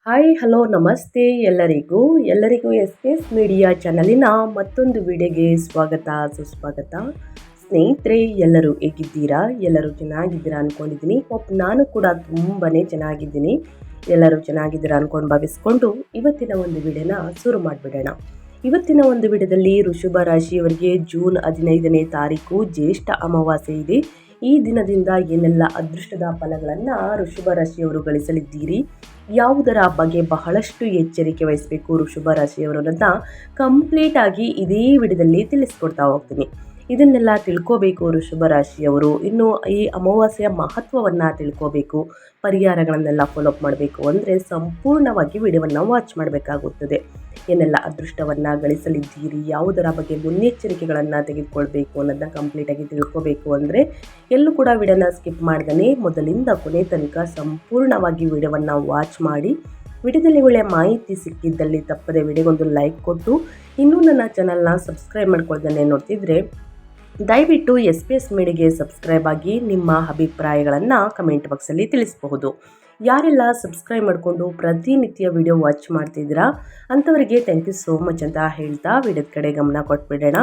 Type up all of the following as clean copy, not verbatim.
Hi hello ನಮಸ್ತೆ ಎಲ್ಲರಿಗೂ S S media ಚಾನಲಿನ ಮತ್ತೊಂದು ವಿಡಿಯೋಗೆ ಸ್ವಾಗತ ಸುಸ್ವಾಗತ. ಸ್ನೇಹಿತರೆ, ಎಲ್ಲರೂ ಹೇಗಿದ್ದೀರಾ? ಎಲ್ಲರೂ ಚೆನ್ನಾಗಿದ್ದೀರಾ ಅಂದ್ಕೊಂಡಿದ್ದೀನಿ. ನಾನು ಕೂಡ ತುಂಬಾ ಚೆನ್ನಾಗಿದ್ದೀನಿ. ಎಲ್ಲರೂ ಚೆನ್ನಾಗಿದ್ದೀರಾ ಅಂದ್ಕೊಂಡು ಭಾವಿಸ್ಕೊಂಡು ಇವತ್ತಿನ ಒಂದು ವಿಡಿಯೋನ ಶುರು ಮಾಡಿಬಿಡೋಣ. ಇವತ್ತಿನ ಒಂದು ವಿಡಿಯೋದಲ್ಲಿ ವೃಷಭ ರಾಶಿಯವರಿಗೆ ಜೂನ್ 15ನೇ ತಾರೀಕು ಜ್ಯೇಷ್ಠ ಅಮಾವಾಸ್ಯೆ ಇದೆ. ಈ ದಿನದಿಂದ ಏನೆಲ್ಲ ಅದೃಷ್ಟದ ಫಲಗಳನ್ನು ವೃಷಭ ರಾಶಿಯವರು ಗಳಿಸಲಿದ್ದೀರಿ, ಯಾವುದರ ಬಗ್ಗೆ ಬಹಳಷ್ಟು ಎಚ್ಚರಿಕೆ ವಹಿಸಬೇಕು ವೃಷಭ ರಾಶಿಯವರನ್ನ ಕಂಪ್ಲೀಟ್ ಆಗಿ ಇದೇ ವಿಡಿಯೋದಲ್ಲಿ ತಿಳಿಸ್ಕೊಡ್ತಾ ಹೋಗ್ತೀನಿ. ಇದನ್ನೆಲ್ಲ ತಿಳ್ಕೋಬೇಕು ವೃಷಭ ರಾಶಿಯವರು. ಇನ್ನು ಈ ಅಮಾವಾಸ್ಯೆಯ ಮಹತ್ವವನ್ನು ತಿಳ್ಕೋಬೇಕು, ಪರಿಹಾರಗಳನ್ನೆಲ್ಲ ಫಾಲೋಅಪ್ ಮಾಡಬೇಕು ಅಂದರೆ ಸಂಪೂರ್ಣವಾಗಿ ವಿಡಿಯೋವನ್ನು ವಾಚ್ ಮಾಡಬೇಕಾಗುತ್ತದೆ. ಏನೆಲ್ಲ ಅದೃಷ್ಟವನ್ನು ಗಳಿಸಲಿದ್ದೀರಿ, ಯಾವುದರ ಬಗ್ಗೆ ಮುನ್ನೆಚ್ಚರಿಕೆಗಳನ್ನು ತೆಗೆದುಕೊಳ್ಬೇಕು ಅನ್ನೋದನ್ನ ಕಂಪ್ಲೀಟಾಗಿ ತಿಳ್ಕೋಬೇಕು ಅಂದರೆ ಎಲ್ಲೂ ಕೂಡ ವಿಡಿಯೋನ ಸ್ಕಿಪ್ ಮಾಡ್ದೇ ಮೊದಲಿಂದ ಕೊನೆ ತನಕ ಸಂಪೂರ್ಣವಾಗಿ ವಿಡಿಯೋವನ್ನು ವಾಚ್ ಮಾಡಿ. ವಿಡಿಯೋದಲ್ಲಿ ಒಳ್ಳೆಯ ಮಾಹಿತಿ ಸಿಕ್ಕಿದ್ದಲ್ಲಿ ತಪ್ಪದೆ ವಿಡಿಯೋಗೊಂದು ಲೈಕ್ ಕೊಟ್ಟು, ಇನ್ನೂ ನನ್ನ ಚಾನಲ್ನ ಸಬ್ಸ್ಕ್ರೈಬ್ ಮಾಡ್ಕೊಳ್ದೇ ನೋಡ್ತಿದ್ರೆ ದಯವಿಟ್ಟು SPS ಮೀಡಿಯಾಗೆ ಸಬ್ಸ್ಕ್ರೈಬ್ ಆಗಿ ನಿಮ್ಮ ಅಭಿಪ್ರಾಯಗಳನ್ನು ಕಮೆಂಟ್ ಬಾಕ್ಸಲ್ಲಿ ತಿಳಿಸಬಹುದು. ಯಾರೆಲ್ಲ ಸಬ್ಸ್ಕ್ರೈಬ್ ಮಾಡಿಕೊಂಡು ಪ್ರತಿನಿತ್ಯ ವಿಡಿಯೋ ವಾಚ್ ಮಾಡ್ತಿದ್ದೀರಾ ಅಂಥವರಿಗೆ ಥ್ಯಾಂಕ್ ಯು ಸೋ ಮಚ್ ಅಂತ ಹೇಳ್ತಾ ವಿಡಿಯೋದ ಕಡೆ ಗಮನ ಕೊಟ್ಬಿಡೋಣ.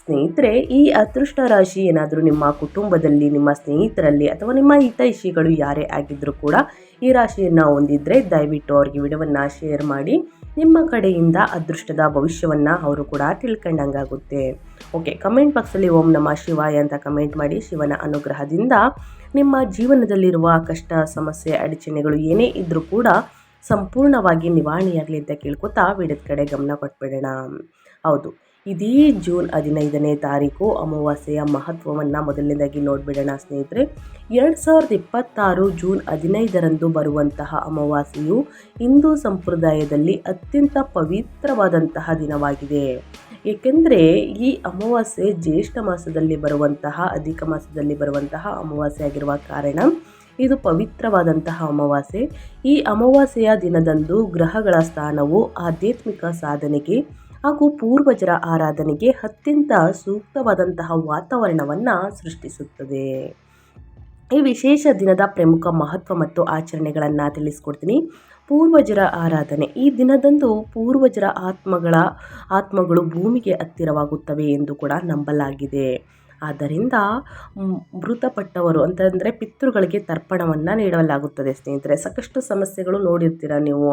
ಸ್ನೇಹಿತರೆ, ಈ ಅದೃಷ್ಟ ರಾಶಿ ಏನಾದರೂ ನಿಮ್ಮ ಕುಟುಂಬದಲ್ಲಿ, ನಿಮ್ಮ ಸ್ನೇಹಿತರಲ್ಲಿ ಅಥವಾ ನಿಮ್ಮ ಹಿತೈಷಿಗಳು ಯಾರೇ ಆಗಿದ್ದರೂ ಕೂಡ ಈ ರಾಶಿಯನ್ನು ಹೊಂದಿದ್ರೆ ದಯವಿಟ್ಟು ಅವ್ರಿಗೆ ವಿಡಿಯೋವನ್ನು ಶೇರ್ ಮಾಡಿ. ನಿಮ್ಮ ಕಡೆಯಿಂದ ಅದೃಷ್ಟದ ಭವಿಷ್ಯವನ್ನು ಅವರು ಕೂಡ ತಿಳ್ಕೊಂಡಂಗಾಗುತ್ತೆ. ಓಕೆ, ಕಮೆಂಟ್ ಬಾಕ್ಸಲ್ಲಿ ಓಂ ನಮಃ ಶಿವಾಯ ಅಂತ ಕಮೆಂಟ್ ಮಾಡಿ. ಶಿವನ ಅನುಗ್ರಹದಿಂದ ನಿಮ್ಮ ಜೀವನದಲ್ಲಿರುವ ಕಷ್ಟ, ಸಮಸ್ಯೆ, ಅಡಚಣೆಗಳು ಏನೇ ಇದ್ದರೂ ಕೂಡ ಸಂಪೂರ್ಣವಾಗಿ ನಿವಾರಣೆಯಾಗಲಿ ಅಂತ ಕೇಳ್ಕೊತಾ ವಿಡಿಯೋದ ಕಡೆ ಗಮನ ಕೊಟ್ಬಿಡೋಣ. ಹೌದು, ಇದೇ ಜೂನ್ 15ನೇ ತಾರೀಕು ಅಮಾವಾಸ್ಯೆಯ ಮಹತ್ವವನ್ನು ಮೊದಲನೇದಾಗಿ ನೋಡಿಬಿಡೋಣ ಸ್ನೇಹಿತರೆ. 2026 ಜೂನ್ 15ರಂದು ಬರುವಂತಹ ಅಮಾವಾಸ್ಯೆಯು ಹಿಂದೂ ಸಂಪ್ರದಾಯದಲ್ಲಿ ಅತ್ಯಂತ ಪವಿತ್ರವಾದಂತಹ ದಿನವಾಗಿದೆ. ಏಕೆಂದರೆ ಈ ಅಮಾವಾಸ್ಯೆ ಜ್ಯೇಷ್ಠ ಮಾಸದಲ್ಲಿ ಬರುವಂತಹ, ಅಧಿಕ ಮಾಸದಲ್ಲಿ ಬರುವಂತಹ ಅಮಾವಾಸ್ಯೆ ಆಗಿರುವ ಕಾರಣ ಇದು ಪವಿತ್ರವಾದಂತಹ ಅಮಾವಾಸ್ಯೆ. ಈ ಅಮಾವಾಸ್ಯೆಯ ದಿನದಂದು ಗ್ರಹಗಳ ಸ್ಥಾನವು ಆಧ್ಯಾತ್ಮಿಕ ಸಾಧನೆಗೆ ಹಾಗೂ ಪೂರ್ವಜರ ಆರಾಧನೆಗೆ ಅತ್ಯಂತ ಸೂಕ್ತವಾದಂತಹ ವಾತಾವರಣವನ್ನು ಸೃಷ್ಟಿಸುತ್ತದೆ. ಈ ವಿಶೇಷ ದಿನದ ಪ್ರಮುಖ ಮಹತ್ವ ಮತ್ತು ಆಚರಣೆಗಳನ್ನು ತಿಳಿಸ್ಕೊಡ್ತೀನಿ. ಪೂರ್ವಜರ ಆರಾಧನೆ. ಈ ದಿನದಂದು ಪೂರ್ವಜರ ಆತ್ಮಗಳು ಭೂಮಿಗೆ ಹತ್ತಿರವಾಗುತ್ತವೆ ಎಂದು ಕೂಡ ನಂಬಲಾಗಿದೆ. ಆದ್ದರಿಂದ ಮೃತಪಟ್ಟವರು ಅಂತಂದರೆ ಪಿತೃಗಳಿಗೆ ತರ್ಪಣವನ್ನು ನೀಡಲಾಗುತ್ತದೆ. ಸ್ನೇಹಿತರೆ, ಸಾಕಷ್ಟು ಸಮಸ್ಯೆಗಳು ನೋಡಿರ್ತೀರ ನೀವು.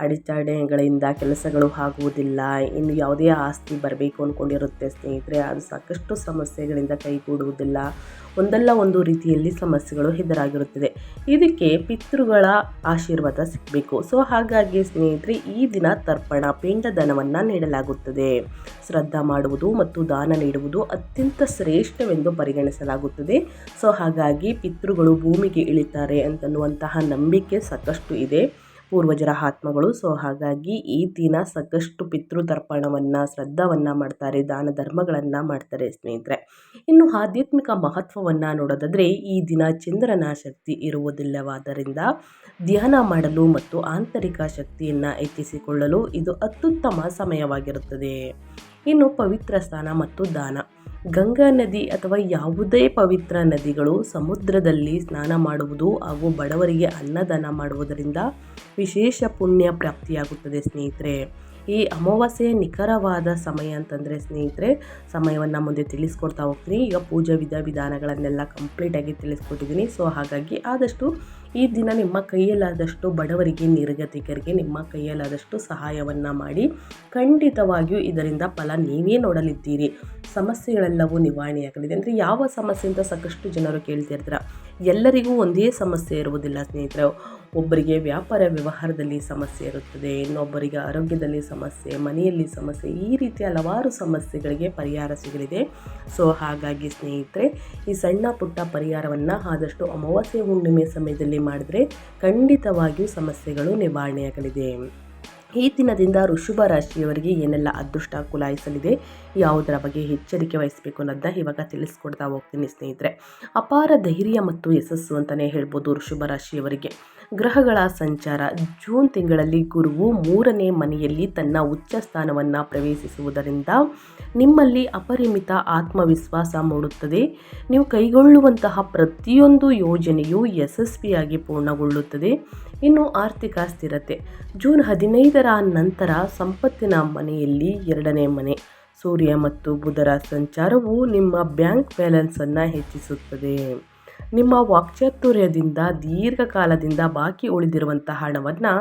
ಅಡೆತಡೆಗಳಿಂದ ಕೆಲಸಗಳು ಆಗುವುದಿಲ್ಲ, ಇನ್ನು ಯಾವುದೇ ಆಸ್ತಿ ಬರಬೇಕು ಅಂದ್ಕೊಂಡಿರುತ್ತೆ ಸ್ನೇಹಿತರೆ, ಅದು ಸಾಕಷ್ಟು ಸಮಸ್ಯೆಗಳಿಂದ ಕೈಗೂಡುವುದಿಲ್ಲ. ಒಂದಲ್ಲ ಒಂದು ರೀತಿಯಲ್ಲಿ ಸಮಸ್ಯೆಗಳು ಎದುರಾಗಿರುತ್ತದೆ. ಇದಕ್ಕೆ ಪಿತೃಗಳ ಆಶೀರ್ವಾದ ಸಿಗಬೇಕು. ಸೊ ಹಾಗಾಗಿ ಸ್ನೇಹಿತರೆ, ಈ ದಿನ ತರ್ಪಣ ಪಿಂಡದಾನವನ್ನು ನೀಡಲಾಗುತ್ತದೆ. ಶ್ರದ್ಧಾ ಮಾಡುವುದು ಮತ್ತು ದಾನ ನೀಡುವುದು ಅತ್ಯಂತ ಶ್ರೇಷ್ಠವೆಂದು ಪರಿಗಣಿಸಲಾಗುತ್ತದೆ. ಸೊ ಹಾಗಾಗಿ ಪಿತೃಗಳು ಭೂಮಿಗೆ ಇಳಿತಾರೆ ಅಂತನ್ನುವಂತಹ ನಂಬಿಕೆ ಸಾಕಷ್ಟು ಇದೆ ಪೂರ್ವಜರ ಆತ್ಮಗಳು. ಸೊ ಹಾಗಾಗಿ ಈ ದಿನ ಸಾಕಷ್ಟು ಪಿತೃತರ್ಪಣವನ್ನು, ಶ್ರದ್ಧಾವನ್ನು ಮಾಡ್ತಾರೆ, ದಾನ ಧರ್ಮಗಳನ್ನು ಮಾಡ್ತಾರೆ ಸ್ನೇಹಿತರೆ. ಇನ್ನು ಆಧ್ಯಾತ್ಮಿಕ ಮಹತ್ವವನ್ನು ನೋಡೋದಾದರೆ, ಈ ದಿನ ಚಂದ್ರನ ಶಕ್ತಿ ಇರುವುದಿಲ್ಲವಾದ್ದರಿಂದ ಧ್ಯಾನ ಮಾಡಲು ಮತ್ತು ಆಂತರಿಕ ಶಕ್ತಿಯನ್ನು ಹೆಚ್ಚಿಸಿಕೊಳ್ಳಲು ಇದು ಅತ್ಯುತ್ತಮ ಸಮಯವಾಗಿರುತ್ತದೆ. ಇನ್ನು ಪವಿತ್ರ ಸ್ನಾನ ಮತ್ತು ದಾನ. ಗಂಗಾ ನದಿ ಅಥವಾ ಯಾವುದೇ ಪವಿತ್ರ ನದಿಗಳು, ಸಮುದ್ರದಲ್ಲಿ ಸ್ನಾನ ಮಾಡುವುದು ಹಾಗೂ ಬಡವರಿಗೆ ಅನ್ನದಾನ ಮಾಡುವುದರಿಂದ ವಿಶೇಷ ಪುಣ್ಯ ಪ್ರಾಪ್ತಿಯಾಗುತ್ತದೆ ಸ್ನೇಹಿತರೆ. ಈ ಅಮಾವಾಸ್ಯೆಯ ನಿಖರವಾದ ಸಮಯ ಅಂತಂದರೆ ಸ್ನೇಹಿತರೆ, ಸಮಯವನ್ನು ಮುಂದೆ ತಿಳಿಸ್ಕೊಡ್ತಾ ಹೋಗ್ತೀನಿ. ಈಗ ಪೂಜಾ ವಿಧಾನಗಳನ್ನೆಲ್ಲ ಕಂಪ್ಲೀಟಾಗಿ ತಿಳಿಸ್ಕೊಟ್ಟಿದ್ದೀನಿ. ಸೊ ಹಾಗಾಗಿ ಆದಷ್ಟು ಈ ದಿನ ನಿಮ್ಮ ಕೈಯಲ್ಲಾದಷ್ಟು ಬಡವರಿಗೆ, ನಿರ್ಗತಿಕರಿಗೆ ನಿಮ್ಮ ಕೈಯಲ್ಲಾದಷ್ಟು ಸಹಾಯವನ್ನು ಮಾಡಿ. ಖಂಡಿತವಾಗಿಯೂ ಇದರಿಂದ ಫಲ ನೀವೇ ನೋಡಲಿದ್ದೀರಿ. ಸಮಸ್ಯೆಗಳೆಲ್ಲವೂ ನಿವಾರಣೆಯಾಗಲಿದೆ. ಅಂದರೆ ಯಾವ ಸಮಸ್ಯೆ ಅಂತ ಸಾಕಷ್ಟು ಜನರು ಕೇಳ್ತಿರ್ತಾರೆ. ಎಲ್ಲರಿಗೂ ಒಂದೇ ಸಮಸ್ಯೆ ಇರುವುದಿಲ್ಲ ಸ್ನೇಹಿತರೆ. ಒಬ್ಬರಿಗೆ ವ್ಯಾಪಾರ ವ್ಯವಹಾರದಲ್ಲಿ ಸಮಸ್ಯೆ ಇರುತ್ತದೆ, ಇನ್ನೊಬ್ಬರಿಗೆ ಆರೋಗ್ಯದಲ್ಲಿ ಸಮಸ್ಯೆ, ಮನೆಯಲ್ಲಿ ಸಮಸ್ಯೆ, ಈ ರೀತಿ ಹಲವಾರು ಸಮಸ್ಯೆಗಳಿಗೆ ಪರಿಹಾರ ಸಿಗಲಿದೆ. ಸೊ ಹಾಗಾಗಿ ಸ್ನೇಹಿತರೆ, ಈ ಸಣ್ಣ ಪುಟ್ಟ ಪರಿಹಾರವನ್ನು ಆದಷ್ಟು ಅಮಾವಾಸ್ಯೆ ಹುಣ್ಣಿಮೆ ಸಮಯದಲ್ಲಿ ಮಾಡಿದ್ರೆ ಖಂಡಿತವಾಗಿಯೂ ಸಮಸ್ಯೆಗಳು ನಿವಾರಣೆಯಾಗಲಿದೆ. ಈ ದಿನದಿಂದ ವೃಷಭ ರಾಶಿಯವರಿಗೆ ಏನೆಲ್ಲ ಅದೃಷ್ಟ ಕುಲಾಯಿಸಲಿದೆ, ಯಾವುದರ ಬಗ್ಗೆ ಎಚ್ಚರಿಕೆ ವಹಿಸಬೇಕು ಅನ್ನೋದನ್ನ ಇವಾಗ ತಿಳಿಸ್ಕೊಡ್ತಾ ಹೋಗ್ತೀನಿ ಸ್ನೇಹಿತರೆ. ಅಪಾರ ಧೈರ್ಯ ಮತ್ತು ಯಶಸ್ಸು ಅಂತಲೇ ಹೇಳ್ಬೋದು ವೃಷಭ ರಾಶಿಯವರಿಗೆ. ಗ್ರಹಗಳ ಸಂಚಾರ. ಜೂನ್ ತಿಂಗಳಲ್ಲಿ ಗುರುವು 3ನೇ ಮನೆಯಲ್ಲಿ ತನ್ನ ಉಚ್ಚ ಸ್ಥಾನವನ್ನು ಪ್ರವೇಶಿಸುವುದರಿಂದ ನಿಮ್ಮಲ್ಲಿ ಅಪರಿಮಿತ ಆತ್ಮವಿಶ್ವಾಸ ಮೂಡುತ್ತದೆ. ನೀವು ಕೈಗೊಳ್ಳುವಂತಹ ಪ್ರತಿಯೊಂದು ಯೋಜನೆಯು ಯಶಸ್ವಿಯಾಗಿ ಪೂರ್ಣಗೊಳ್ಳುತ್ತದೆ. ಇನ್ನು ಆರ್ಥಿಕ ಸ್ಥಿರತೆ. ಜೂನ್ 15ರ ನಂತರ ಸಂಪತ್ತಿನ ಮನೆಯಲ್ಲಿ 2ನೇ ಮನೆ ಸೂರ್ಯ ಮತ್ತು ಬುಧರ ಸಂಚಾರವು ನಿಮ್ಮ ಬ್ಯಾಂಕ್ ಬ್ಯಾಲೆನ್ಸನ್ನು ಹೆಚ್ಚಿಸುತ್ತದೆ. ನಿಮ್ಮ ವಾಕ್ಚಾತುರ್ಯದಿಂದ ದೀರ್ಘಕಾಲದಿಂದ ಬಾಕಿ ಉಳಿದಿರುವಂಥ ಹಣವನ್ನು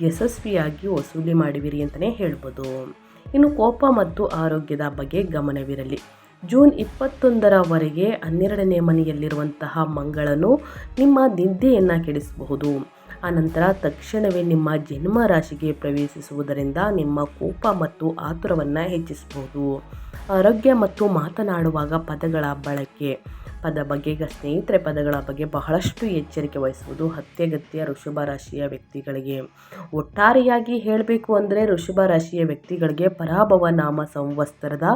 ಯಶಸ್ವಿಯಾಗಿ ವಸೂಲಿ ಮಾಡುವಿರಿ ಅಂತಲೇ ಹೇಳ್ಬೋದು. ಇನ್ನು ಕೋಪ ಮತ್ತು ಆರೋಗ್ಯದ ಬಗ್ಗೆ ಗಮನವಿರಲಿ. ಜೂನ್ 21ರವರೆಗೆ 12ನೇ ಮನೆಯಲ್ಲಿರುವಂತಹ ಮಂಗಳನು ನಿಮ್ಮ ನಿದ್ದೆಯನ್ನು ಕೆಡಿಸಬಹುದು. ಆನಂತರ ತಕ್ಷಣವೇ ನಿಮ್ಮ ಜನ್ಮ ರಾಶಿಗೆ ಪ್ರವೇಶಿಸುವುದರಿಂದ ನಿಮ್ಮ ಕೋಪ ಮತ್ತು ಆತುರವನ್ನು ಹೆಚ್ಚಿಸಬಹುದು. ಆರೋಗ್ಯ ಮತ್ತು ಮಾತನಾಡುವಾಗ ಪದಗಳ ಬಳಕೆ. ಸ್ನೇಹಿತರೆ, ಪದಗಳ ಬಗ್ಗೆ ಬಹಳಷ್ಟು ಎಚ್ಚರಿಕೆ ವಹಿಸುವುದು ಅತ್ಯಗತ್ಯ ವೃಷಭ ರಾಶಿಯ ವ್ಯಕ್ತಿಗಳಿಗೆ. ಒಟ್ಟಾರೆಯಾಗಿ ಹೇಳಬೇಕು ಅಂದರೆ ವೃಷಭ ರಾಶಿಯ ವ್ಯಕ್ತಿಗಳಿಗೆ ಪರಾಭವ ನಾಮ ಸಂವತ್ಸರದ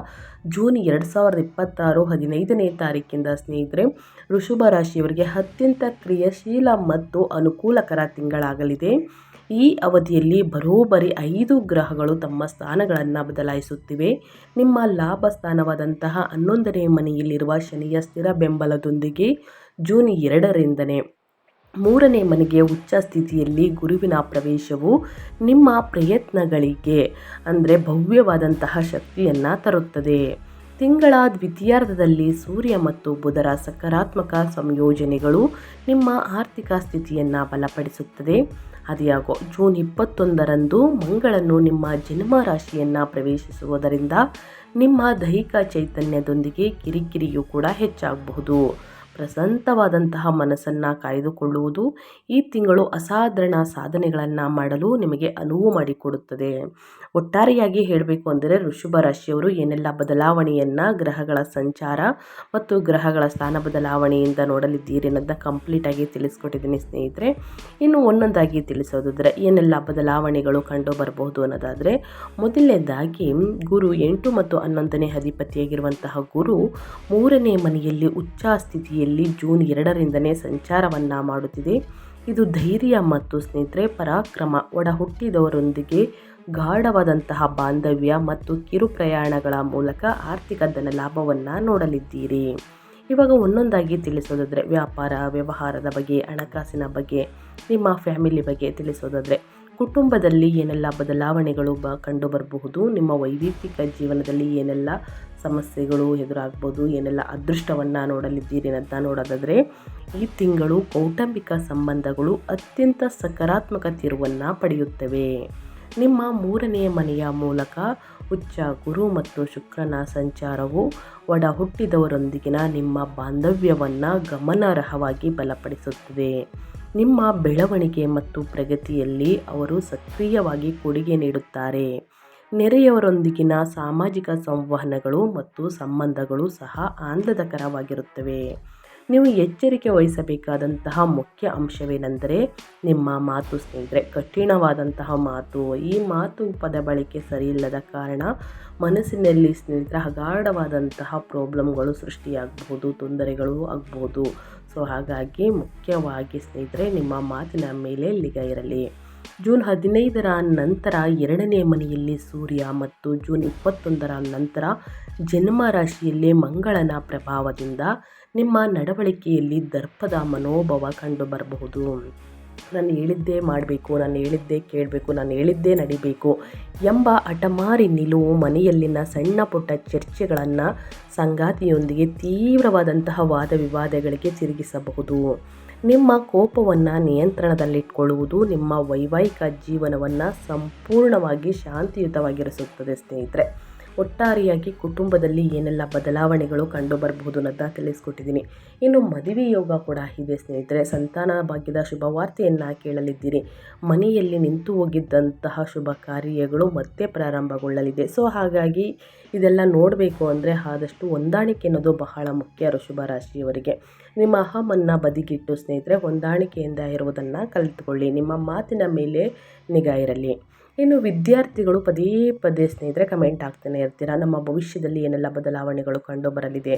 ಜೂನ್ 2026 15ನೇ ತಾರೀಕಿಂದ ಸ್ನೇಹಿತರೆ ವೃಷಭ ರಾಶಿಯವರಿಗೆ ಅತ್ಯಂತ ಕ್ರಿಯಾಶೀಲ ಮತ್ತು ಅನುಕೂಲಕರ ತಿಂಗಳಾಗಲಿದೆ. ಈ ಅವಧಿಯಲ್ಲಿ ಬರೋಬ್ಬರಿ 5 ಗ್ರಹಗಳು ತಮ್ಮ ಸ್ಥಾನಗಳನ್ನು ಬದಲಾಯಿಸುತ್ತಿವೆ. ನಿಮ್ಮ ಲಾಭ ಸ್ಥಾನವಾದಂತಹ 11ನೇ ಮನೆಯಲ್ಲಿರುವ ಶನಿಯ ಸ್ಥಿರ ಬೆಂಬಲದೊಂದಿಗೆ ಜೂನ್ 2ರಿಂದನೇ 3ನೇ ಮನೆಗೆ ಉಚ್ಚ ಸ್ಥಿತಿಯಲ್ಲಿ ಗುರುವಿನ ಪ್ರವೇಶವು ನಿಮ್ಮ ಪ್ರಯತ್ನಗಳಿಗೆ ಭವ್ಯವಾದಂತಹ ಶಕ್ತಿಯನ್ನು ತರುತ್ತದೆ. ತಿಂಗಳ ದ್ವಿತೀಯಾರ್ಧದಲ್ಲಿ ಸೂರ್ಯ ಮತ್ತು ಬುಧರ ಸಕಾರಾತ್ಮಕ ಸಂಯೋಜನೆಗಳು ನಿಮ್ಮ ಆರ್ಥಿಕ ಸ್ಥಿತಿಯನ್ನು ಬಲಪಡಿಸುತ್ತದೆ. ಆದಾಗ್ಯೂ ಜೂನ್ 21ರಂದು ಮಂಗಳನು ನಿಮ್ಮ ಜನ್ಮ ರಾಶಿಯನ್ನು ಪ್ರವೇಶಿಸುವುದರಿಂದ ನಿಮ್ಮ ದೈಹಿಕ ಚೈತನ್ಯದೊಂದಿಗೆ ಕಿರಿಕಿರಿಯೂ ಕೂಡ ಹೆಚ್ಚಾಗಬಹುದು. ಪ್ರಶಾಂತವಾದಂತಹ ಮನಸ್ಸನ್ನು ಕಾಯ್ದುಕೊಳ್ಳುವುದು ಈ ತಿಂಗಳು ಅಸಾಧಾರಣ ಸಾಧನೆಗಳನ್ನು ಮಾಡಲು ನಿಮಗೆ ಅನುವು ಮಾಡಿಕೊಡುತ್ತದೆ. ಒಟ್ಟಾರೆಯಾಗಿ ಹೇಳಬೇಕು ಅಂದರೆ ವೃಷಭ ರಾಶಿಯವರು ಏನೆಲ್ಲ ಬದಲಾವಣೆಯನ್ನು ಗ್ರಹಗಳ ಸಂಚಾರ ಮತ್ತು ಗ್ರಹಗಳ ಸ್ಥಾನ ಬದಲಾವಣೆಯಿಂದ ನೋಡಲಿದ್ದೀರಿ ಅನ್ನೋದನ್ನ ಕಂಪ್ಲೀಟಾಗಿ ತಿಳಿಸ್ಕೊಟ್ಟಿದ್ದೀನಿ ಸ್ನೇಹಿತರೆ. ಇನ್ನು ಒಂದೊಂದಾಗಿ ತಿಳಿಸೋದಾದರೆ ಏನೆಲ್ಲ ಬದಲಾವಣೆಗಳು ಕಂಡು ಬರಬಹುದು ಅನ್ನೋದಾದರೆ, ಮೊದಲನೇದಾಗಿ ಗುರು 8 ಮತ್ತು 11ನೇ ಅಧಿಪತಿಯಾಗಿರುವಂತಹ ಗುರು 3ನೇ ಮನೆಯಲ್ಲಿ ಉಚ್ಚ ಸ್ಥಿತಿಯಲ್ಲಿ ಜೂನ್ 2ರಿಂದನೇ ಸಂಚಾರವನ್ನು ಮಾಡುತ್ತಿದೆ. ಇದು ಧೈರ್ಯ ಮತ್ತು ಸ್ನೇಹಿತರೆ ಪರಾಕ್ರಮ, ಒಡ ಹುಟ್ಟಿದವರೊಂದಿಗೆ ಗಾಢವಾದಂತಹ ಬಾಂಧವ್ಯ ಮತ್ತು ಕಿರು ಪ್ರಯಾಣಗಳ ಮೂಲಕ ಆರ್ಥಿಕ ಧನ ಲಾಭವನ್ನು ನೋಡಲಿದ್ದೀರಿ. ಇವಾಗ ಒಂದೊಂದಾಗಿ ತಿಳಿಸೋದಾದರೆ ವ್ಯಾಪಾರ ವ್ಯವಹಾರದ ಬಗ್ಗೆ, ಹಣಕಾಸಿನ ಬಗ್ಗೆ, ನಿಮ್ಮ ಫ್ಯಾಮಿಲಿ ಬಗ್ಗೆ ತಿಳಿಸೋದಾದರೆ ಕುಟುಂಬದಲ್ಲಿ ಏನೆಲ್ಲ ಬದಲಾವಣೆಗಳು ಕಂಡು ಬರಬಹುದು, ನಿಮ್ಮ ವೈಯಕ್ತಿಕ ಜೀವನದಲ್ಲಿ ಏನೆಲ್ಲ ಸಮಸ್ಯೆಗಳು ಎದುರಾಗ್ಬೋದು, ಏನೆಲ್ಲ ಅದೃಷ್ಟವನ್ನು ನೋಡಲಿದ್ದೀರಿ ಅಂತ ನೋಡೋದಾದರೆ ಈ ತಿಂಗಳು ಕೌಟುಂಬಿಕ ಸಂಬಂಧಗಳು ಅತ್ಯಂತ ಸಕಾರಾತ್ಮಕ ತಿರುವನ್ನು ಪಡೆಯುತ್ತವೆ. ನಿಮ್ಮ 3ನೇ ಮನೆಯ ಮೂಲಕ ಉಚ್ಚ ಗುರು ಮತ್ತು ಶುಕ್ರನ ಸಂಚಾರವು ಒಡ ಹುಟ್ಟಿದವರೊಂದಿಗಿನ ನಿಮ್ಮ ಬಾಂಧವ್ಯವನ್ನು ಗಮನಾರ್ಹವಾಗಿ ಬಲಪಡಿಸುತ್ತದೆ. ನಿಮ್ಮ ಬೆಳವಣಿಗೆ ಮತ್ತು ಪ್ರಗತಿಯಲ್ಲಿ ಅವರು ಸಕ್ರಿಯವಾಗಿ ಕೊಡುಗೆ ನೀಡುತ್ತಾರೆ. ನೆರೆಯವರೊಂದಿಗಿನ ಸಾಮಾಜಿಕ ಸಂವಹನಗಳು ಮತ್ತು ಸಂಬಂಧಗಳು ಸಹ ಆಹ್ಲಾದಕರವಾಗಿರುತ್ತವೆ. ನೀವು ಎಚ್ಚರಿಕೆ ವಹಿಸಬೇಕಾದಂತಹ ಮುಖ್ಯ ಅಂಶವೇನೆಂದರೆ ನಿಮ್ಮ ಮಾತು ಸ್ನೇಹಿತರೆ. ಕಠಿಣವಾದಂತಹ ಮಾತು, ಈ ಮಾತು ಪದ ಬಳಕೆ ಸರಿಯಿಲ್ಲದ ಕಾರಣ ಮನಸ್ಸಿನಲ್ಲಿ ಸ್ನೇಹಿತರೆ ಅಗಾಢವಾದಂತಹ ಪ್ರಾಬ್ಲಮ್ಗಳು ಸೃಷ್ಟಿಯಾಗಬಹುದು, ತೊಂದರೆಗಳು ಆಗಬಹುದು. ಸೊ ಹಾಗಾಗಿ ಮುಖ್ಯವಾಗಿ ಸ್ನೇಹಿತರೆ ನಿಮ್ಮ ಮಾತಿನ ಮೇಲೆ ನಿಗಾ ಇರಲಿ. ಜೂನ್ 15ರ ನಂತರ 2ನೇ ಮನೆಯಲ್ಲಿ ಸೂರ್ಯ ಮತ್ತು ಜೂನ್ 21ರ ನಂತರ ಜನ್ಮ ರಾಶಿಯಲ್ಲಿ ಮಂಗಳನ ಪ್ರಭಾವದಿಂದ ನಿಮ್ಮ ನಡವಳಿಕೆಯಲ್ಲಿ ದರ್ಪದ ಮನೋಭಾವ ಕಂಡುಬರಬಹುದು. ನಾನು ಹೇಳಿದ್ದೇ ಮಾಡಬೇಕು, ನಾನು ಹೇಳಿದ್ದೇ ಕೇಳಬೇಕು, ನಾನು ಹೇಳಿದ್ದೇ ನಡಿಬೇಕು ಎಂಬ ಹಠಮಾರಿ ನಿಲುವು ಮನೆಯಲ್ಲಿನ ಸಣ್ಣ ಪುಟ್ಟ ಚರ್ಚೆಗಳನ್ನು ಸಂಗಾತಿಯೊಂದಿಗೆ ತೀವ್ರವಾದಂತಹ ವಾದ ವಿವಾದಗಳಿಗೆ ತಿರುಗಿಸಬಹುದು. ನಿಮ್ಮ ಕೋಪವನ್ನು ನಿಯಂತ್ರಣದಲ್ಲಿಟ್ಕೊಳ್ಳುವುದು ನಿಮ್ಮ ವೈವಾಹಿಕ ಜೀವನವನ್ನು ಸಂಪೂರ್ಣವಾಗಿ ಶಾಂತಿಯುತವಾಗಿರಿಸುತ್ತದೆ ಸ್ನೇಹಿತರೆ. ಒಟ್ಟಾರೆಯಾಗಿ ಕುಟುಂಬದಲ್ಲಿ ಏನೆಲ್ಲ ಬದಲಾವಣೆಗಳು ಕಂಡು ಬರಬಹುದು ಅನ್ನೋದನ್ನ ತಿಳಿಸ್ಕೊಟ್ಟಿದ್ದೀನಿ. ಇನ್ನು ಮದುವೆ ಯೋಗ ಕೂಡ ಇದೆ ಸ್ನೇಹಿತರೆ. ಸಂತಾನ ಭಾಗ್ಯದ ಶುಭವಾರ್ತೆಯನ್ನು ಕೇಳಲಿದ್ದೀರಿ. ಮನೆಯಲ್ಲಿ ನಿಂತು ಹೋಗಿದ್ದಂತಹ ಶುಭ ಕಾರ್ಯಗಳು ಮತ್ತೆ ಪ್ರಾರಂಭಗೊಳ್ಳಲಿದೆ. ಸೊ ಹಾಗಾಗಿ ಇದೆಲ್ಲ ನೋಡಬೇಕು ಅಂದರೆ ಆದಷ್ಟು ಹೊಂದಾಣಿಕೆ ಅನ್ನೋದು ಬಹಳ ಮುಖ್ಯ ವೃಷಭ ರಾಶಿಯವರಿಗೆ. ನಿಮ್ಮ ಅಹಮನ್ನು ಬದಿಗಿಟ್ಟು ಸ್ನೇಹಿತರೆ ಹೊಂದಾಣಿಕೆಯಿಂದ ಇರುವುದನ್ನು ಕಲಿತುಕೊಳ್ಳಿ. ನಿಮ್ಮ ಮಾತಿನ ಮೇಲೆ ನಿಗಾ ಇರಲಿ. ಇನ್ನು ವಿದ್ಯಾರ್ಥಿಗಳು ಪದೇ ಪದೇ ಸ್ನೇಹಿತರೆ ಕಮೆಂಟ್ ಆಗ್ತಾನೆ ಇರ್ತೀರ, ನಮ್ಮ ಭವಿಷ್ಯದಲ್ಲಿ ಏನೆಲ್ಲ ಬದಲಾವಣೆಗಳು ಕಂಡು ಬರಲಿದೆ,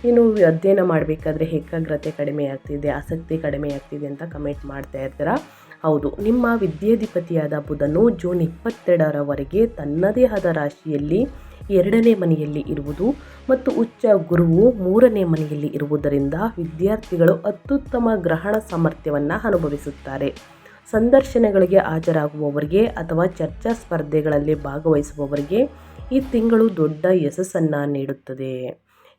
ಇನ್ನು ಅಧ್ಯಯನ ಮಾಡಬೇಕಾದ್ರೆ ಏಕಾಗ್ರತೆ ಕಡಿಮೆ ಆಗ್ತಿದೆ, ಆಸಕ್ತಿ ಕಡಿಮೆ ಆಗ್ತಿದೆ ಅಂತ ಕಮೆಂಟ್ ಮಾಡ್ತಾ ಇರ್ತೀರ. ಹೌದು, ನಿಮ್ಮ ವಿದ್ಯಾಧಿಪತಿಯಾದ ಬುಧನು ಜೂನ್ 22ರವರೆಗೆ ತನ್ನದೇ ಆದ ರಾಶಿಯಲ್ಲಿ 2ನೇ ಮನೆಯಲ್ಲಿ ಇರುವುದು ಮತ್ತು ಉಚ್ಚ ಗುರುವು 3ನೇ ಮನೆಯಲ್ಲಿ ಇರುವುದರಿಂದ ವಿದ್ಯಾರ್ಥಿಗಳು ಅತ್ಯುತ್ತಮ ಗ್ರಹಣ ಸಾಮರ್ಥ್ಯವನ್ನು ಅನುಭವಿಸುತ್ತಾರೆ. ಸಂದರ್ಶನಗಳಿಗೆ ಹಾಜರಾಗುವವರಿಗೆ ಅಥವಾ ಚರ್ಚಾ ಸ್ಪರ್ಧೆಗಳಲ್ಲಿ ಭಾಗವಹಿಸುವವರಿಗೆ ಈ ತಿಂಗಳು ದೊಡ್ಡ ಯಶಸ್ಸನ್ನು ನೀಡುತ್ತದೆ.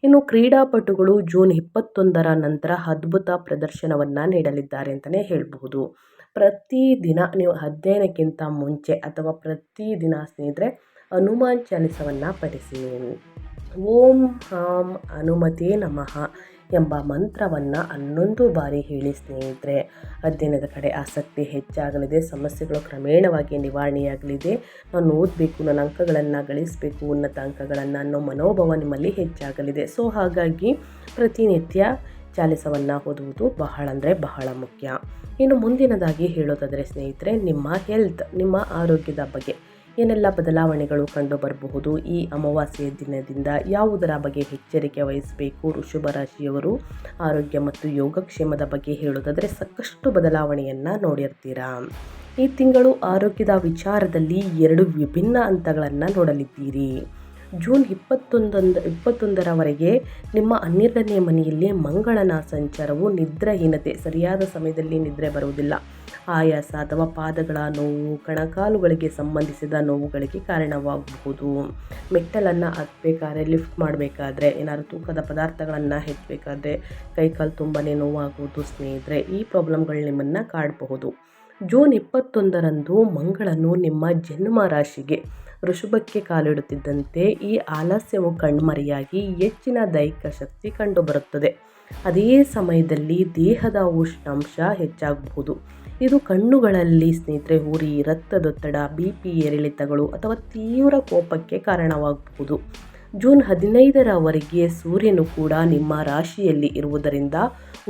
ಇನ್ನು ಕ್ರೀಡಾಪಟುಗಳು ಜೂನ್ 21ರ ನಂತರ ಅದ್ಭುತ ಪ್ರದರ್ಶನವನ್ನು ನೀಡಲಿದ್ದಾರೆ ಅಂತಲೇ ಹೇಳಬಹುದು. ಪ್ರತಿದಿನ ನೀವು ಅಧ್ಯಯನಕ್ಕಿಂತ ಮುಂಚೆ ಅಥವಾ ಪ್ರತಿದಿನ ಸ್ನೇಹಿತರೆ ಹನುಮಾನ್ ಚಾಲಿಸವನ್ನು ಪಠಿಸಿ. ಓಂ ಹಾಂ ಹನುಮತೇ ನಮಃ ಎಂಬ ಮಂತ್ರವನ್ನು 11 ಬಾರಿ ಹೇಳಿ ಸ್ನೇಹಿತರೆ. ಅಧ್ಯಯನದ ಕಡೆ ಆಸಕ್ತಿ ಹೆಚ್ಚಾಗಲಿದೆ, ಸಮಸ್ಯೆಗಳು ಕ್ರಮೇಣವಾಗಿ ನಿವಾರಣೆಯಾಗಲಿದೆ. ನಾನು ಓದಬೇಕು, ನನ್ನ ಅಂಕಗಳನ್ನು ಗಳಿಸಬೇಕು, ಉನ್ನತ ಅಂಕಗಳನ್ನು ಅನ್ನೋ ಮನೋಭಾವ ನಿಮ್ಮಲ್ಲಿ ಹೆಚ್ಚಾಗಲಿದೆ. ಸೊ ಹಾಗಾಗಿ ಪ್ರತಿನಿತ್ಯ ಚಾಲಿಸವನ್ನು ಓದುವುದು ಬಹಳ ಮುಖ್ಯ. ಇನ್ನು ಮುಂದಿನದಾಗಿ ಹೇಳೋದಾದರೆ ಸ್ನೇಹಿತರೆ, ನಿಮ್ಮ ಹೆಲ್ತ್, ನಿಮ್ಮ ಆರೋಗ್ಯದ ಬಗ್ಗೆ ಏನೆಲ್ಲ ಬದಲಾವಣೆಗಳು ಕಂಡು ಬರಬಹುದು, ಈ ಅಮಾವಾಸ್ಯೆಯ ದಿನದಿಂದ ಯಾವುದರ ಬಗ್ಗೆ ಎಚ್ಚರಿಕೆ ವಹಿಸಬೇಕು. ವೃಷಭ ರಾಶಿಯವರು ಆರೋಗ್ಯ ಮತ್ತು ಯೋಗಕ್ಷೇಮದ ಬಗ್ಗೆ ಹೇಳೋದಾದರೆ ಸಾಕಷ್ಟು ಬದಲಾವಣೆಯನ್ನು ನೋಡಿರ್ತೀರಾ. ಈ ತಿಂಗಳು ಆರೋಗ್ಯದ ವಿಚಾರದಲ್ಲಿ 2 ವಿಭಿನ್ನ ಹಂತಗಳನ್ನು ನೋಡಲಿದ್ದೀರಿ. ಜೂನ್ 21ರವರೆಗೆ ನಿಮ್ಮ 12ನೇ ಮನೆಯಲ್ಲಿ ಮಂಗಳನ ಸಂಚಾರವು ನಿದ್ರಾಹೀನತೆ, ಸರಿಯಾದ ಸಮಯದಲ್ಲಿ ನಿದ್ರೆ ಬರುವುದಿಲ್ಲ, ಆಯಾಸ ಅಥವಾ ಪಾದಗಳ ನೋವು, ಕಣಕಾಲುಗಳಿಗೆ ಸಂಬಂಧಿಸಿದ ನೋವುಗಳಿಗೆ ಕಾರಣವಾಗಬಹುದು. ಮೆಟ್ಟಲನ್ನು ಹತ್ತಬೇಕಾದ್ರೆ, ಲಿಫ್ಟ್ ಮಾಡಬೇಕಾದ್ರೆ, ಏನಾದರೂ ತೂಕದ ಪದಾರ್ಥಗಳನ್ನು ಎತ್ತಬೇಕಾದ್ರೆ ಕೈಕಾಲು ತುಂಬಾ ನೋವಾಗುವುದು ಸ್ನೇಹಿತರೆ. ಈ ಪ್ರಾಬ್ಲಮ್ಗಳು ನಿಮ್ಮನ್ನು ಕಾಡಬಹುದು. ಜೂನ್ 21ರಂದು ಮಂಗಳನು ನಿಮ್ಮ ಜನ್ಮ ರಾಶಿಗೆ ವೃಷಭಕ್ಕೆ ಕಾಲಿಡುತ್ತಿದ್ದಂತೆ ಈ ಆಲಸ್ಯವು ಕಣ್ಮರೆಯಾಗಿ ಹೆಚ್ಚಿನ ದೈಹಿಕ ಶಕ್ತಿ ಕಂಡುಬರುತ್ತದೆ. ಅದೇ ಸಮಯದಲ್ಲಿ ದೇಹದ ಉಷ್ಣಾಂಶ ಹೆಚ್ಚಾಗಬಹುದು. ಇದು ಕಣ್ಣುಗಳಲ್ಲಿ ಸ್ನೇಹಿತರೆ ಉರಿ, ರಕ್ತದೊತ್ತಡ, BP ಏರಿಳಿತಗಳು ಅಥವಾ ತೀವ್ರ ಕೋಪಕ್ಕೆ ಕಾರಣವಾಗಬಹುದು. ಜೂನ್ 15ರವರೆಗೆ ಸೂರ್ಯನು ಕೂಡ ನಿಮ್ಮ ರಾಶಿಯಲ್ಲಿ ಇರುವುದರಿಂದ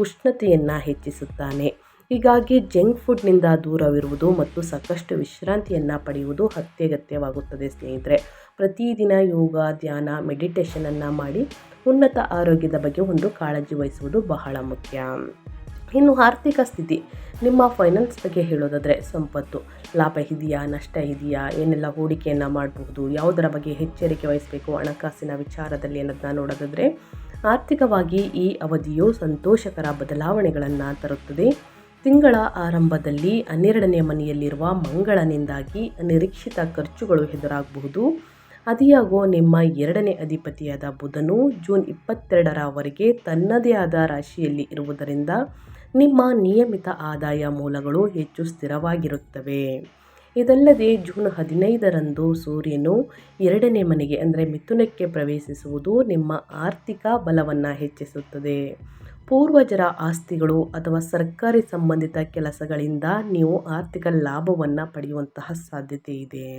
ಉಷ್ಣತೆಯನ್ನು ಹೆಚ್ಚಿಸುತ್ತಾನೆ. ಹೀಗಾಗಿ ಜಂಕ್ ಫುಡ್ನಿಂದ ದೂರವಿರುವುದು ಮತ್ತು ಸಾಕಷ್ಟು ವಿಶ್ರಾಂತಿಯನ್ನು ಪಡೆಯುವುದು ಅತ್ಯಗತ್ಯವಾಗುತ್ತದೆ ಸ್ನೇಹಿತರೆ. ಪ್ರತಿದಿನ ಯೋಗ, ಧ್ಯಾನ, ಮೆಡಿಟೇಷನನ್ನು ಮಾಡಿ ಉನ್ನತ ಆರೋಗ್ಯದ ಬಗ್ಗೆ ಒಂದು ಕಾಳಜಿ ವಹಿಸುವುದು ಬಹಳ ಮುಖ್ಯ. ಇನ್ನು ಆರ್ಥಿಕ ಸ್ಥಿತಿ, ನಿಮ್ಮ ಫೈನಾನ್ಸ್ ಬಗ್ಗೆ ಹೇಳೋದಾದರೆ ಸಂಪತ್ತು, ಲಾಭ ಇದೆಯಾ, ನಷ್ಟ ಇದೆಯಾ, ಏನೆಲ್ಲ ಹೂಡಿಕೆಯನ್ನು ಮಾಡಬಹುದು, ಯಾವುದರ ಬಗ್ಗೆ ಎಚ್ಚರಿಕೆ ವಹಿಸಬೇಕು ಹಣಕಾಸಿನ ವಿಚಾರದಲ್ಲಿ ಅನ್ನೋದನ್ನ ನೋಡೋದಾದರೆ, ಆರ್ಥಿಕವಾಗಿ ಈ ಅವಧಿಯು ಸಂತೋಷಕರ ಬದಲಾವಣೆಗಳನ್ನು ತರುತ್ತದೆ. ತಿಂಗಳ ಆರಂಭದಲ್ಲಿ 12ನೇ ಮನೆಯಲ್ಲಿರುವ ಮಂಗಳನಿಂದಾಗಿ ಅನಿರೀಕ್ಷಿತ ಖರ್ಚುಗಳು ಎದುರಾಗಬಹುದು. ಅದಿಯಾಗೋ ನಿಮ್ಮ 2ನೇ ಅಧಿಪತಿಯಾದ ಬುಧನು ಜೂನ್ 22ರವರೆಗೆ ತನ್ನದೇ ಆದ ರಾಶಿಯಲ್ಲಿ ಇರುವುದರಿಂದ ನಿಮ್ಮ ನಿಯಮಿತ ಆದಾಯ ಮೂಲಗಳು ಹೆಚ್ಚು ಸ್ಥಿರವಾಗಿರುತ್ತವೆ. ಇದಲ್ಲದೆ ಜೂನ್ 15ರಂದು ಸೂರ್ಯನು 2ನೇ ಮನೆಗೆ ಅಂದರೆ ಮಿಥುನಕ್ಕೆ ಪ್ರವೇಶಿಸುವುದು ನಿಮ್ಮ ಆರ್ಥಿಕ ಬಲವನ್ನು ಹೆಚ್ಚಿಸುತ್ತದೆ. ಪೂರ್ವಜರ ಆಸ್ತಿಗಳು ಅಥವಾ ಸರ್ಕಾರಿ ಸಂಬಂಧಿತ ಕೆಲಸಗಳಿಂದ ನೀವು ಆರ್ಥಿಕ ಲಾಭವನ್ನು ಪಡೆಯುವಂತಹ ಸಾಧ್ಯತೆ ಇದೆ.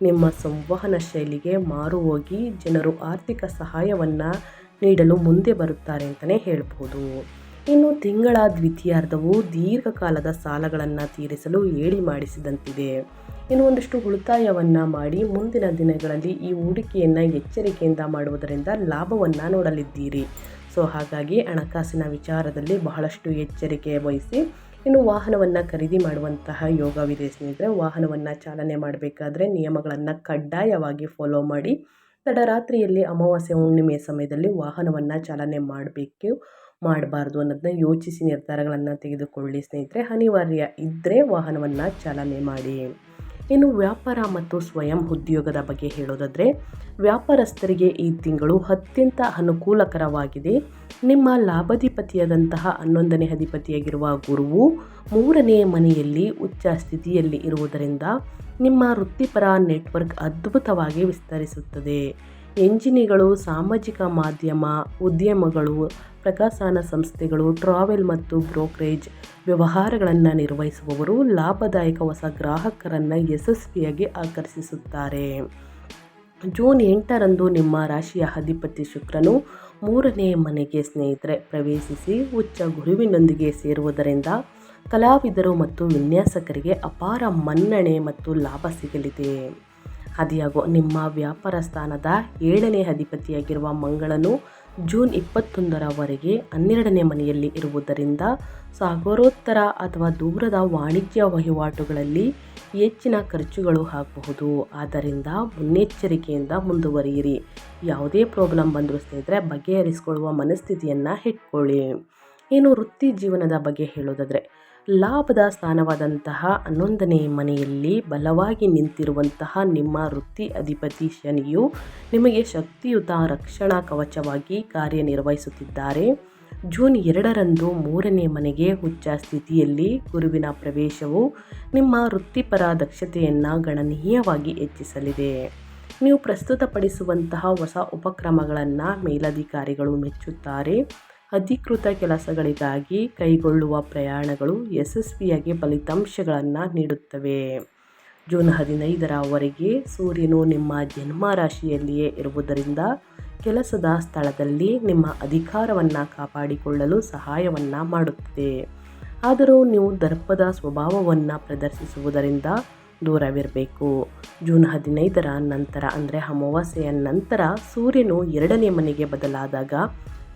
ನಿಮ್ಮ ಸಂವಹನ ಶೈಲಿಗೆ ಮಾರು ಹೋಗಿ ಜನರು ಆರ್ಥಿಕ ಸಹಾಯವನ್ನು ನೀಡಲು ಮುಂದೆ ಬರುತ್ತಾರೆ ಅಂತಲೇ ಹೇಳ್ಬೋದು. ಇನ್ನು ತಿಂಗಳ ದ್ವಿತೀಯಾರ್ಧವು ದೀರ್ಘಕಾಲದ ಸಾಲಗಳನ್ನು ತೀರಿಸಲು ಹೇಳಿ ಮಾಡಿಸಿದಂತಿದೆ. ಇನ್ನು ಒಂದಷ್ಟು ಉಳಿತಾಯವನ್ನು ಮಾಡಿ ಮುಂದಿನ ದಿನಗಳಲ್ಲಿ ಈ ಹೂಡಿಕೆಯನ್ನು ಎಚ್ಚರಿಕೆಯಿಂದ ಮಾಡುವುದರಿಂದ ಲಾಭವನ್ನು ನೋಡಲಿದ್ದೀರಿ. ಸೊ ಹಾಗಾಗಿ ಹಣಕಾಸಿನ ವಿಚಾರದಲ್ಲಿ ಬಹಳಷ್ಟು ಎಚ್ಚರಿಕೆ ವಹಿಸಿ. ಇನ್ನು ವಾಹನವನ್ನು ಖರೀದಿ ಮಾಡುವಂತಹ ಯೋಗವಿದೆ ಸ್ನೇಹಿತರೆ. ವಾಹನವನ್ನು ಚಾಲನೆ ಮಾಡಬೇಕಾದ್ರೆ ನಿಯಮಗಳನ್ನು ಕಡ್ಡಾಯವಾಗಿ ಫಾಲೋ ಮಾಡಿ. ತಡರಾತ್ರಿಯಲ್ಲಿ ಅಮಾವಾಸ್ಯೆ ಹುಣ್ಣಿಮೆಯ ಸಮಯದಲ್ಲಿ ವಾಹನವನ್ನು ಚಾಲನೆ ಮಾಡಬಾರ್ದು ಅನ್ನೋದನ್ನ ಯೋಚಿಸಿ ನಿರ್ಧಾರಗಳನ್ನು ತೆಗೆದುಕೊಳ್ಳಿ ಸ್ನೇಹಿತರೆ. ಅನಿವಾರ್ಯ ಇದ್ದರೆ ವಾಹನವನ್ನು ಚಾಲನೆ ಮಾಡಿ. ಇನ್ನು ವ್ಯಾಪಾರ ಮತ್ತು ಸ್ವಯಂ ಉದ್ಯೋಗದ ಬಗ್ಗೆ ಹೇಳೋದಾದರೆ, ವ್ಯಾಪಾರಸ್ಥರಿಗೆ ಈ ತಿಂಗಳು ಅತ್ಯಂತ ಅನುಕೂಲಕರವಾಗಿದೆ. ನಿಮ್ಮ ಲಾಭಾಧಿಪತಿಯಾದಂತಹ 11ನೇ ಅಧಿಪತಿಯಾಗಿರುವ ಗುರುವು 3ನೇ ಮನೆಯಲ್ಲಿ ಉಚ್ಚ ಸ್ಥಿತಿಯಲ್ಲಿ ಇರುವುದರಿಂದ ನಿಮ್ಮ ವೃತ್ತಿಪರ ನೆಟ್ವರ್ಕ್ ಅದ್ಭುತವಾಗಿ ವಿಸ್ತರಿಸುತ್ತದೆ. ಎಂಜಿನಿಯರ್ಗಳು, ಸಾಮಾಜಿಕ ಮಾಧ್ಯಮ ಉದ್ಯಮಗಳು, ಪ್ರಕಾಶನ ಸಂಸ್ಥೆಗಳು, ಟ್ರಾವೆಲ್ ಮತ್ತು ಬ್ರೋಕರೇಜ್ ವ್ಯವಹಾರಗಳನ್ನು ನಿರ್ವಹಿಸುವವರು ಲಾಭದಾಯಕ ಹೊಸ ಗ್ರಾಹಕರನ್ನು ಯಶಸ್ವಿಯಾಗಿ ಆಕರ್ಷಿಸುತ್ತಾರೆ. ಜೂನ್ 8ರಂದು ನಿಮ್ಮ ರಾಶಿಯ ಅಧಿಪತಿ ಶುಕ್ರನು 3ನೇ ಮನೆಗೆ ಸ್ನೇಹಿತರೆ ಪ್ರವೇಶಿಸಿ ಉಚ್ಚ ಗುರುವಿನೊಂದಿಗೆ ಸೇರುವುದರಿಂದ ಕಲಾವಿದರು ಮತ್ತು ವಿನ್ಯಾಸಕರಿಗೆ ಅಪಾರ ಮನ್ನಣೆ ಮತ್ತು ಲಾಭ ಸಿಗಲಿದೆ. ಆದಾಗ್ಯೂ ನಿಮ್ಮ ವ್ಯಾಪಾರ ಸ್ಥಾನದ 7ನೇ ಅಧಿಪತಿಯಾಗಿರುವ ಮಂಗಳನು ಜೂನ್ 21ರವರೆಗೆ 12ನೇ ಮನೆಯಲ್ಲಿ ಇರುವುದರಿಂದ ಸಾಗರೋತ್ತರ ಅಥವಾ ದೂರದ ವಾಣಿಜ್ಯ ವಹಿವಾಟುಗಳಲ್ಲಿ ಹೆಚ್ಚಿನ ಖರ್ಚುಗಳು ಆಗಬಹುದು. ಆದ್ದರಿಂದ ಮುನ್ನೆಚ್ಚರಿಕೆಯಿಂದ ಮುಂದುವರಿಯಿರಿ. ಯಾವುದೇ ಪ್ರಾಬ್ಲಮ್ ಬಂದರೂ ಸ್ನೇಹಿತರೆ ಬಗೆಹರಿಸಿಕೊಳ್ಳುವ ಮನಸ್ಥಿತಿಯನ್ನು ಇಟ್ಕೊಳ್ಳಿ. ಇನ್ನು ವೃತ್ತಿ ಜೀವನದ ಬಗ್ಗೆ ಹೇಳೋದಾದರೆ, ಲಾಭದ ಸ್ಥಾನವಾದಂತಹ 11ನೇ ಮನೆಯಲ್ಲಿ ಬಲವಾಗಿ ನಿಂತಿರುವಂತಹ ನಿಮ್ಮ ವೃತ್ತಿ ಅಧಿಪತಿ ಶನಿಯು ನಿಮಗೆ ಶಕ್ತಿಯುತ ರಕ್ಷಣಾ ಕವಚವಾಗಿ ಕಾರ್ಯನಿರ್ವಹಿಸುತ್ತಿದ್ದಾರೆ. ಜೂನ್ 2ರಂದು 3ನೇ ಮನೆಗೆ ಉಚ್ಚ ಸ್ಥಿತಿಯಲ್ಲಿ ಗುರುವಿನ ಪ್ರವೇಶವು ನಿಮ್ಮ ವೃತ್ತಿಪರ ದಕ್ಷತೆಯನ್ನು ಗಣನೀಯವಾಗಿ ಹೆಚ್ಚಿಸಲಿದೆ. ನೀವು ಪ್ರಸ್ತುತಪಡಿಸುವಂತಹ ಹೊಸ ಉಪಕ್ರಮಗಳನ್ನು ಮೇಲಧಿಕಾರಿಗಳು ಮೆಚ್ಚುತ್ತಾರೆ. ಅಧಿಕೃತ ಕೆಲಸಗಳಿಗಾಗಿ ಕೈಗೊಳ್ಳುವ ಪ್ರಯಾಣಗಳು ಯಶಸ್ವಿಯಾಗಿ ಫಲಿತಾಂಶಗಳನ್ನು ನೀಡುತ್ತವೆ. ಜೂನ್ 15ರವರೆಗೆ ಸೂರ್ಯನು ನಿಮ್ಮ ಜನ್ಮ ರಾಶಿಯಲ್ಲಿಯೇ ಇರುವುದರಿಂದ ಕೆಲಸದ ಸ್ಥಳದಲ್ಲಿ ನಿಮ್ಮ ಅಧಿಕಾರವನ್ನು ಕಾಪಾಡಿಕೊಳ್ಳಲು ಸಹಾಯವನ್ನು ಮಾಡುತ್ತದೆ. ಆದರೂ ನೀವು ದರ್ಪದ ಸ್ವಭಾವವನ್ನು ಪ್ರದರ್ಶಿಸುವುದರಿಂದ ದೂರವಿರಬೇಕು. ಜೂನ್ 15ರ ನಂತರ ಅಂದರೆ ಅಮಾವಾಸ್ಯೆಯ ನಂತರ ಸೂರ್ಯನು 2ನೇ ಮನೆಗೆ ಬದಲಾದಾಗ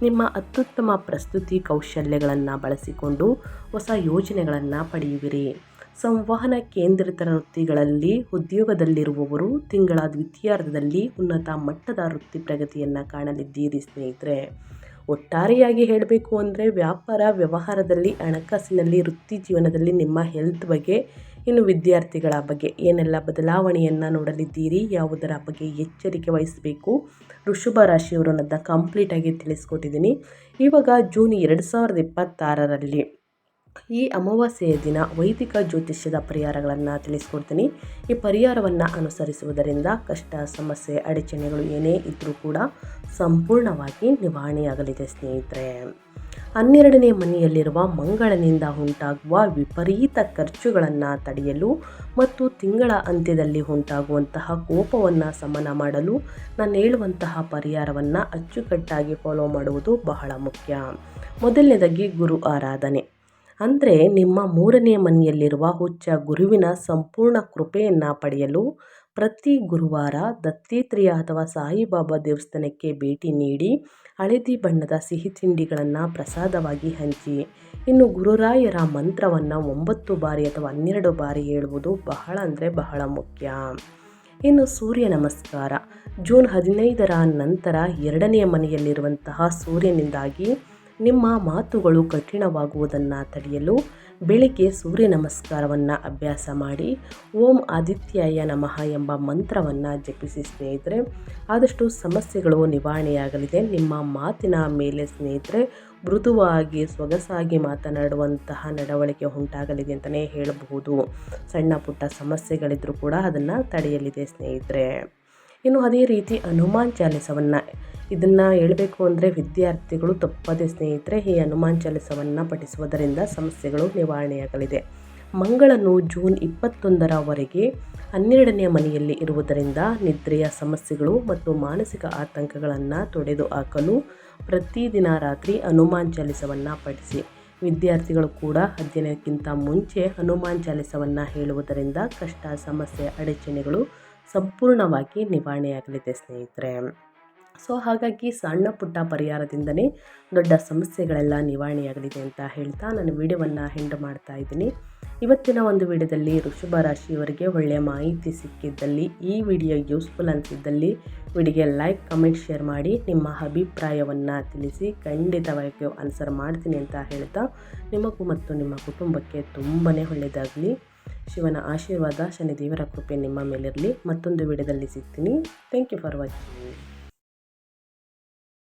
ನಿಮ್ಮ ಅತ್ಯುತ್ತಮ ಪ್ರಸ್ತುತಿ ಕೌಶಲ್ಯಗಳನ್ನು ಬಳಸಿಕೊಂಡು ಹೊಸ ಯೋಜನೆಗಳನ್ನು ಪಡೆಯುವಿರಿ. ಸಂವಹನ ಕೇಂದ್ರಿತ ವೃತ್ತಿಗಳಲ್ಲಿ ಉದ್ಯೋಗದಲ್ಲಿರುವವರು ತಿಂಗಳ ದ್ವಿತೀಯಾರ್ಧದಲ್ಲಿ ಉನ್ನತ ಮಟ್ಟದ ವೃತ್ತಿ ಪ್ರಗತಿಯನ್ನು ಕಾಣಲಿದ್ದೀರಿ ಸ್ನೇಹಿತರೆ. ಒಟ್ಟಾರೆಯಾಗಿ ಹೇಳಬೇಕು ಅಂದರೆ ವ್ಯಾಪಾರ ವ್ಯವಹಾರದಲ್ಲಿ, ಹಣಕಾಸಿನಲ್ಲಿ, ವೃತ್ತಿ ಜೀವನದಲ್ಲಿ ನಿಮ್ಮ ಹೆಲ್ತ್ ಬಗ್ಗೆ, ಇನ್ನು ವಿದ್ಯಾರ್ಥಿಗಳ ಬಗ್ಗೆ ಏನೆಲ್ಲ ಬದಲಾವಣೆಯನ್ನು ನೋಡಲಿದ್ದೀರಿ, ಯಾವುದರ ಬಗ್ಗೆ ಎಚ್ಚರಿಕೆ ವಹಿಸಬೇಕು, ವೃಷಭ ರಾಶಿಯವರು ಅನ್ನೋದನ್ನ ಕಂಪ್ಲೀಟಾಗಿ ತಿಳಿಸ್ಕೊಟ್ಟಿದ್ದೀನಿ. ಇವಾಗ ಜೂನ್ 2026ರಲ್ಲಿ ಈ ಅಮಾವಾಸ್ಯೆಯ ದಿನ ವೈದಿಕ ಜ್ಯೋತಿಷ್ಯದ ಪರಿಹಾರಗಳನ್ನು ತಿಳಿಸ್ಕೊಡ್ತೀನಿ. ಈ ಪರಿಹಾರವನ್ನು ಅನುಸರಿಸುವುದರಿಂದ ಕಷ್ಟ, ಸಮಸ್ಯೆ, ಅಡಚಣೆಗಳು ಏನೇ ಇದ್ದರೂ ಕೂಡ ಸಂಪೂರ್ಣವಾಗಿ ನಿವಾರಣೆಯಾಗಲಿದೆ ಸ್ನೇಹಿತರೆ. 12ನೇ ಮನೆಯಲ್ಲಿರುವ ಮಂಗಳನಿಂದ ಉಂಟಾಗುವ ವಿಪರೀತ ಖರ್ಚುಗಳನ್ನು ತಡೆಯಲು ಮತ್ತು ತಿಂಗಳ ಅಂತ್ಯದಲ್ಲಿ ಉಂಟಾಗುವಂತಹ ಕೋಪವನ್ನು ಶಮನ ಮಾಡಲು ನಾನು ಹೇಳುವಂತಹ ಪರಿಹಾರವನ್ನು ಅಚ್ಚುಕಟ್ಟಾಗಿ ಫಾಲೋ ಮಾಡುವುದು ಬಹಳ ಮುಖ್ಯ. ಮೊದಲನೇದಾಗಿ ಗುರು ಆರಾಧನೆ. ಅಂದರೆ ನಿಮ್ಮ 3ನೇ ಮನೆಯಲ್ಲಿರುವ ಉಚ್ಚ ಗುರುವಿನ ಸಂಪೂರ್ಣ ಕೃಪೆಯನ್ನು ಪಡೆಯಲು ಪ್ರತಿ ಗುರುವಾರ ದತ್ತಾತ್ರೇಯ ಅಥವಾ ಸಾಯಿಬಾಬಾ ದೇವಸ್ಥಾನಕ್ಕೆ ಭೇಟಿ ನೀಡಿ ಹಳದಿ ಬಣ್ಣದ ಸಿಹಿ ತಿಂಡಿಗಳನ್ನು ಪ್ರಸಾದವಾಗಿ ಹಂಚಿ. ಇನ್ನು ಗುರುರಾಯರ ಮಂತ್ರವನ್ನು 9 ಬಾರಿ ಅಥವಾ 12 ಬಾರಿ ಹೇಳುವುದು ಬಹಳ ಅಂದರೆ ಬಹಳ ಮುಖ್ಯ. ಇನ್ನು ಸೂರ್ಯ ನಮಸ್ಕಾರ. ಜೂನ್ 15ರ ನಂತರ 2ನೇ ಮನೆಯಲ್ಲಿರುವಂತಹ ಸೂರ್ಯನಿಂದಾಗಿ ನಿಮ್ಮ ಮಾತುಗಳು ಕಠಿಣವಾಗುವುದನ್ನು ತಡೆಯಲು ಬೆಳಿಗ್ಗೆ ಸೂರ್ಯ ನಮಸ್ಕಾರವನ್ನು ಅಭ್ಯಾಸ ಮಾಡಿ ಓಂ ಆದಿತ್ಯಾಯ ನಮಃ ಎಂಬ ಮಂತ್ರವನ್ನು ಜಪಿಸಿ ಸ್ನೇಹಿತರೆ. ಆದಷ್ಟು ಸಮಸ್ಯೆಗಳು ನಿವಾರಣೆಯಾಗಲಿದೆ. ನಿಮ್ಮ ಮಾತಿನ ಮೇಲೆ ಸ್ನೇಹಿತರೆ ಮೃದುವಾಗಿ ಸೊಗಸಾಗಿ ಮಾತನಾಡುವಂತಹ ನಡವಳಿಕೆ ಉಂಟಾಗಲಿದೆ ಅಂತಲೇ ಹೇಳಬಹುದು. ಸಣ್ಣ ಪುಟ್ಟ ಸಮಸ್ಯೆಗಳಿದ್ರೂ ಕೂಡ ಅದನ್ನು ತಡೆಯಲಿದೆ ಸ್ನೇಹಿತರೆ. ಇನ್ನು ಅದೇ ರೀತಿ ಹನುಮಾನ್ ಚಾಲಿಸವನ್ನು, ಇದನ್ನು ಹೇಳಬೇಕು ಅಂದರೆ ವಿದ್ಯಾರ್ಥಿಗಳು ತಪ್ಪದೆ ಸ್ನೇಹಿತರೆ ಈ ಹನುಮಾನ್ ಚಾಲಿಸವನ್ನು ಪಠಿಸುವುದರಿಂದ ಸಮಸ್ಯೆಗಳು ನಿವಾರಣೆಯಾಗಲಿದೆ. ಮಂಗಳನು ಜೂನ್ 21ರವರೆಗೆ 12ನೇ ಮನೆಯಲ್ಲಿ ಇರುವುದರಿಂದ ನಿದ್ರೆಯ ಸಮಸ್ಯೆಗಳು ಮತ್ತು ಮಾನಸಿಕ ಆತಂಕಗಳನ್ನು ತೊಡೆದು ಹಾಕಲು ಪ್ರತಿದಿನ ರಾತ್ರಿ ಹನುಮಾನ್ ಚಾಲಿಸವನ್ನು ಪಠಿಸಿ. ವಿದ್ಯಾರ್ಥಿಗಳು ಕೂಡ ಅಧ್ಯಯನಕ್ಕಿಂತ ಮುಂಚೆ ಹನುಮಾನ್ ಚಾಲಿಸವನ್ನು ಹೇಳುವುದರಿಂದ ಕಷ್ಟ, ಸಮಸ್ಯೆ, ಅಡಚಣೆಗಳು ಸಂಪೂರ್ಣವಾಗಿ ನಿವಾರಣೆಯಾಗಲಿದೆ ಸ್ನೇಹಿತರೆ. ಸೊ ಹಾಗಾಗಿ ಸಣ್ಣ ಪುಟ್ಟ ಪರಿಹಾರದಿಂದನೇ ದೊಡ್ಡ ಸಮಸ್ಯೆಗಳೆಲ್ಲ ನಿವಾರಣೆಯಾಗಲಿದೆ ಅಂತ ಹೇಳ್ತಾ ನಾನು ವಿಡಿಯೋವನ್ನು ಎಂಡ್ ಮಾಡ್ತಾ ಇದ್ದೀನಿ. ಇವತ್ತಿನ ಒಂದು ವಿಡಿಯೋದಲ್ಲಿ ವೃಷಭ ರಾಶಿಯವರಿಗೆ ಒಳ್ಳೆಯ ಮಾಹಿತಿ ಸಿಕ್ಕಿದ್ದಲ್ಲಿ, ಈ ವಿಡಿಯೋ ಯೂಸ್ಫುಲ್ ಅನಿಸಿದ್ದಲ್ಲಿ ವಿಡಿಯೋಗೆ ಲೈಕ್, ಕಮೆಂಟ್, ಶೇರ್ ಮಾಡಿ ನಿಮ್ಮ ಅಭಿಪ್ರಾಯವನ್ನು ತಿಳಿಸಿ. ಖಂಡಿತವಾಗಿ ಆನ್ಸರ್ ಮಾಡ್ತೀನಿ ಅಂತ ಹೇಳ್ತಾ ನಿಮಗೂ ಮತ್ತು ನಿಮ್ಮ ಕುಟುಂಬಕ್ಕೆ ತುಂಬಾ ಒಳ್ಳೆಯದಾಗಲಿ. ಶಿವನ ಆಶೀರ್ವಾದ, ಶನಿದೇವರ ಕೃಪೆ ನಿಮ್ಮ ಮೇಲಿರಲಿ. ಮತ್ತೊಂದು ವಿಡಿಯೋದಲ್ಲಿ ಸಿಗ್ತೀನಿ. Thank you for watching.